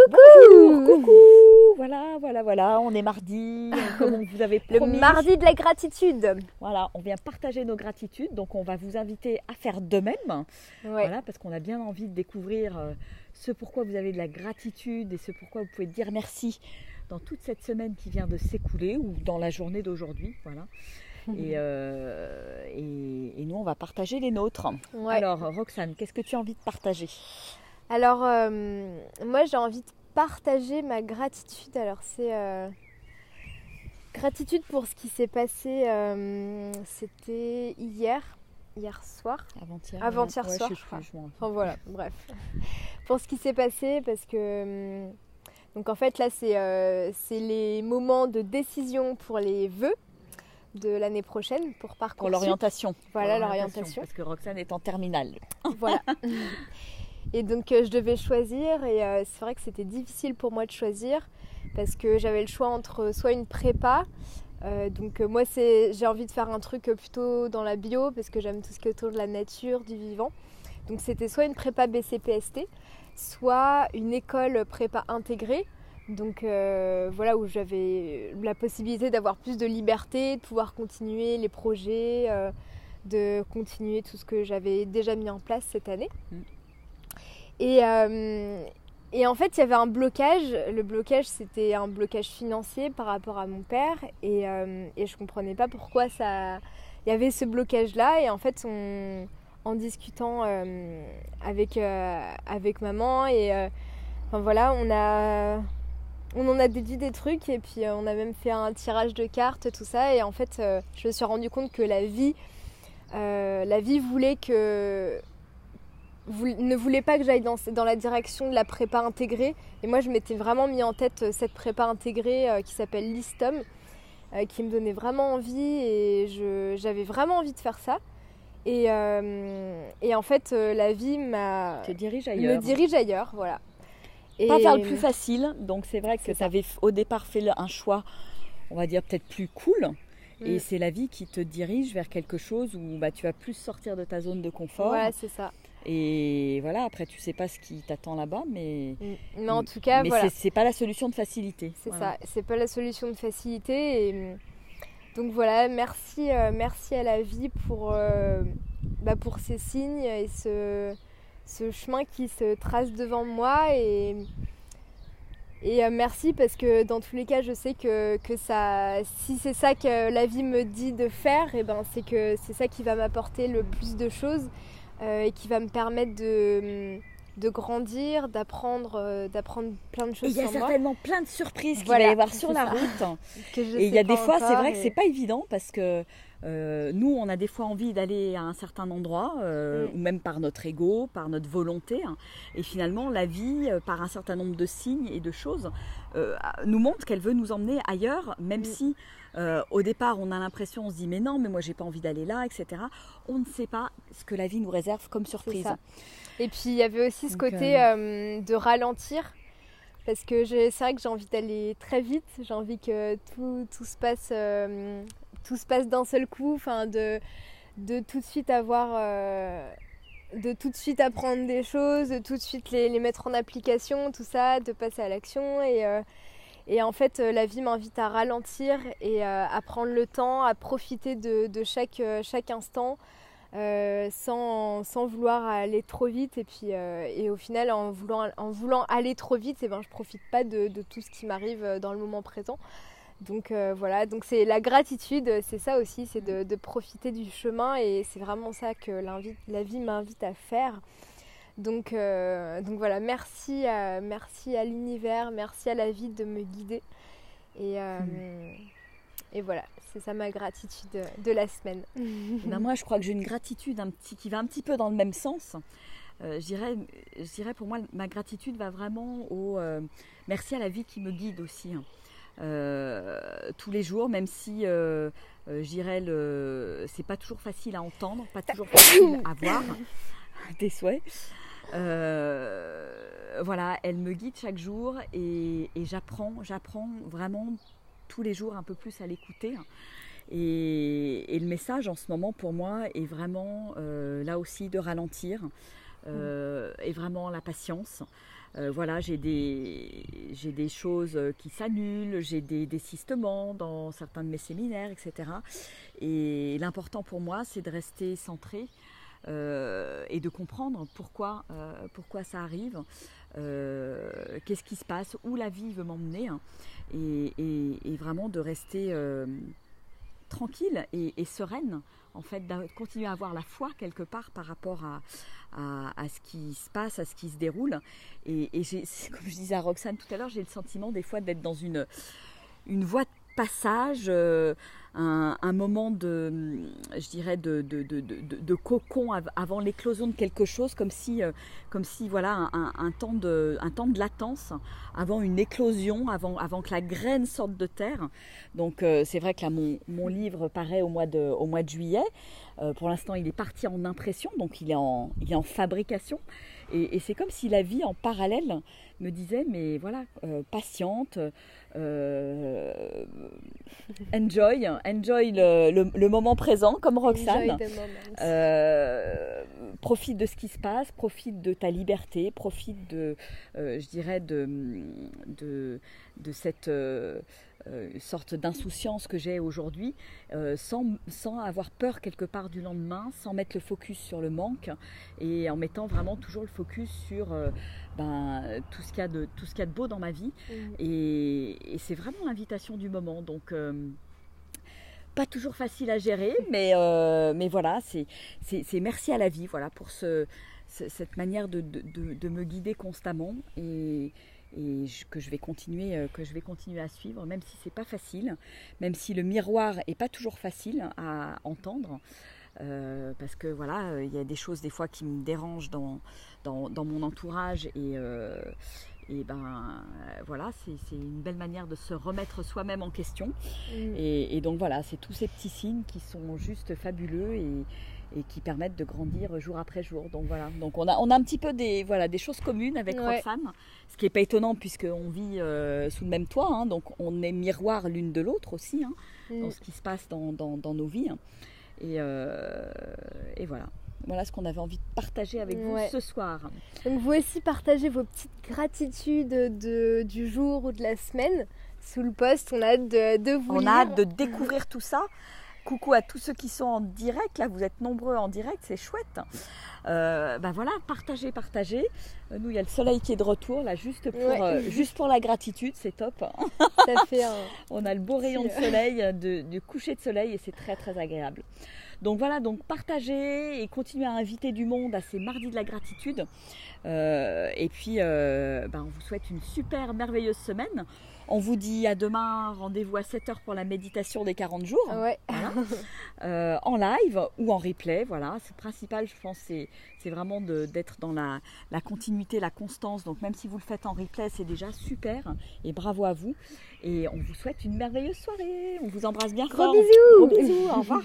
Bonjour, coucou. Voilà, on est mardi, comme on vous avait Le promis. mardi de la gratitude. Voilà, on vient partager nos gratitudes, donc on va vous inviter à faire de même. Ouais. Voilà, parce qu'on a bien envie de découvrir ce pourquoi vous avez de la gratitude et ce pourquoi vous pouvez dire merci dans toute cette semaine qui vient de s'écouler ou dans la journée d'aujourd'hui. Voilà. Et nous, on va partager les nôtres. Ouais. Alors, Roxane, qu'est-ce que tu as envie de partager ? Alors, moi, j'ai envie de partager ma gratitude. Alors, c'est gratitude pour ce qui s'est passé. C'était hier soir. Avant-hier soir, je crois. Enfin, voilà, bref. Pour ce qui s'est passé, parce que... donc, en fait, là, c'est les moments de décision pour les vœux de l'année prochaine pour Parcoursup. Pour l'orientation. Voilà, l'orientation. Parce que Roxane est en terminale. Voilà. Et donc je devais choisir et c'est vrai que c'était difficile pour moi de choisir parce que j'avais le choix entre soit une prépa, moi j'ai envie de faire un truc plutôt dans la bio parce que j'aime tout ce qui est autour de la nature, du vivant. Donc c'était soit une prépa BCPST, soit une école prépa intégrée. Donc voilà, où j'avais la possibilité d'avoir plus de liberté, de pouvoir continuer les projets, de continuer tout ce que j'avais déjà mis en place cette année. Et en fait, il y avait un blocage. Le blocage, c'était un blocage financier par rapport à mon père. Et je comprenais pas pourquoi il y avait ce blocage-là. Et en fait, en discutant avec maman, enfin voilà, on en a déduit des trucs. Et puis, on a même fait un tirage de cartes, tout ça. Et en fait, je me suis rendu compte que la vie voulait que... ne voulait pas que j'aille dans la direction de la prépa intégrée. Et moi, je m'étais vraiment mis en tête cette prépa intégrée qui s'appelle l'ISTOM, qui me donnait vraiment envie et j'avais vraiment envie de faire ça. Et en fait, la vie me dirige ailleurs. Voilà. Et pas faire le plus facile. Donc, c'est vrai que tu avais au départ fait un choix, on va dire peut-être plus cool. Et c'est la vie qui te dirige vers quelque chose où tu vas plus sortir de ta zone de confort. Voilà, c'est ça. Et voilà, après tu sais pas ce qui t'attend là-bas, mais en tout cas, voilà. c'est pas la solution de facilité. C'est ça, c'est pas la solution de facilité. Et donc voilà, merci à la vie pour ces signes et ce chemin qui se trace devant moi. Et merci parce que dans tous les cas, je sais que ça, si c'est ça que la vie me dit de faire, c'est que c'est ça qui va m'apporter le plus de choses. Et qui va me permettre de grandir, d'apprendre plein de choses sur moi. Et il y a certainement plein de surprises qu'il va y avoir sur la route. Et il y a des fois, c'est vrai que c'est pas évident parce que nous, on a des fois envie d'aller à un certain endroit, ou même par notre ego, par notre volonté. Et finalement, la vie, par un certain nombre de signes et de choses, nous montre qu'elle veut nous emmener ailleurs, même si... au départ, on a l'impression, on se dit mais non, mais moi j'ai pas envie d'aller là, etc. On ne sait pas ce que la vie nous réserve comme surprise. Et puis il y avait aussi ce côté de ralentir, parce que c'est vrai que j'ai envie d'aller très vite, j'ai envie que tout se passe d'un seul coup, enfin de tout de suite de tout de suite apprendre des choses, de tout de suite les mettre en application, tout ça, de passer à l'action et en fait, la vie m'invite à ralentir et à prendre le temps, à profiter de chaque instant sans vouloir aller trop vite. Et puis, et au final, en voulant aller trop vite, je profite pas de tout ce qui m'arrive dans le moment présent. Donc voilà, donc c'est la gratitude, c'est ça aussi, c'est de profiter du chemin et c'est vraiment ça que la vie m'invite à faire. Donc voilà, merci à l'univers, merci à la vie de me guider. Et voilà, c'est ça ma gratitude de la semaine. Moi, je crois que j'ai une gratitude qui va un petit peu dans le même sens. Je dirais pour moi, ma gratitude va vraiment au merci à la vie qui me guide aussi. Tous les jours, même si je dirais c'est pas toujours facile à entendre, pas toujours facile à voir des souhaits. Voilà, elle me guide chaque jour et j'apprends vraiment tous les jours un peu plus à l'écouter. Et le message en ce moment pour moi est vraiment là aussi de ralentir et vraiment la patience. Voilà, j'ai des choses qui s'annulent, j'ai des désistements dans certains de mes séminaires, etc. Et l'important pour moi, c'est de rester centré et de comprendre pourquoi ça arrive, qu'est-ce qui se passe, où la vie veut m'emmener, hein, et vraiment de rester tranquille et sereine, en fait, de continuer à avoir la foi quelque part par rapport à ce qui se passe, à ce qui se déroule. Et comme je disais à Roxane tout à l'heure, j'ai le sentiment des fois d'être dans une voie de passage, un moment je dirais de cocon avant l'éclosion de quelque chose, comme si voilà un temps de latence avant une éclosion, avant que la graine sorte de terre. Donc c'est vrai que là mon livre paraît au mois de juillet. Pour l'instant il est parti en impression, donc il est en fabrication. Et c'est comme si la vie en parallèle me disait, mais voilà, patiente, enjoy le moment présent, comme Roxane. Profite de ce qui se passe, profite de ta liberté, profite je dirais, de cette sorte d'insouciance que j'ai aujourd'hui, sans avoir peur quelque part du lendemain, sans mettre le focus sur le manque, et en mettant vraiment toujours le focus sur tout ce qu'il y a de beau dans ma vie. Et c'est vraiment l'invitation du moment. Donc pas toujours facile à gérer, mais voilà, c'est merci à la vie, voilà, pour cette manière de me guider constamment, et que je vais continuer à suivre, même si c'est pas facile, même si le miroir est pas toujours facile à entendre, parce que voilà, il y a des choses des fois qui me dérangent dans mon entourage, et voilà, c'est une belle manière de se remettre soi-même en question. Et donc voilà, c'est tous ces petits signes qui sont juste fabuleux et qui permettent de grandir jour après jour. Donc voilà, donc on a un petit peu des choses communes avec Roxane, ce qui n'est pas étonnant puisqu'on vit sous le même toit, hein, donc on est miroir l'une de l'autre aussi, hein, dans ce qui se passe dans nos vies. Et voilà. Voilà ce qu'on avait envie de partager avec vous ce soir. Donc vous aussi partagez vos petites gratitudes du jour ou de la semaine sous le post. On a hâte de vous lire. On a hâte de découvrir tout ça. Coucou à tous ceux qui sont en direct. Là, vous êtes nombreux en direct, c'est chouette. Voilà, partagez. Nous, il y a le soleil qui est de retour, là, juste pour la gratitude, c'est top. Ça fait On a le beau rayon de soleil, du coucher de soleil, et c'est très, très agréable. Donc voilà, donc partagez et continuez à inviter du monde à ces mardis de la gratitude. Et puis, on vous souhaite une super merveilleuse semaine. On vous dit à demain, rendez-vous à 7h pour la méditation des 40 jours. Voilà. En live ou en replay. Voilà, c'est le principal, je pense, c'est vraiment d'être dans la continuité, la constance. Donc même si vous le faites en replay, c'est déjà super. Et bravo à vous. Et on vous souhaite une merveilleuse soirée. On vous embrasse bien fort. Gros bisous. Gros bisous, au revoir.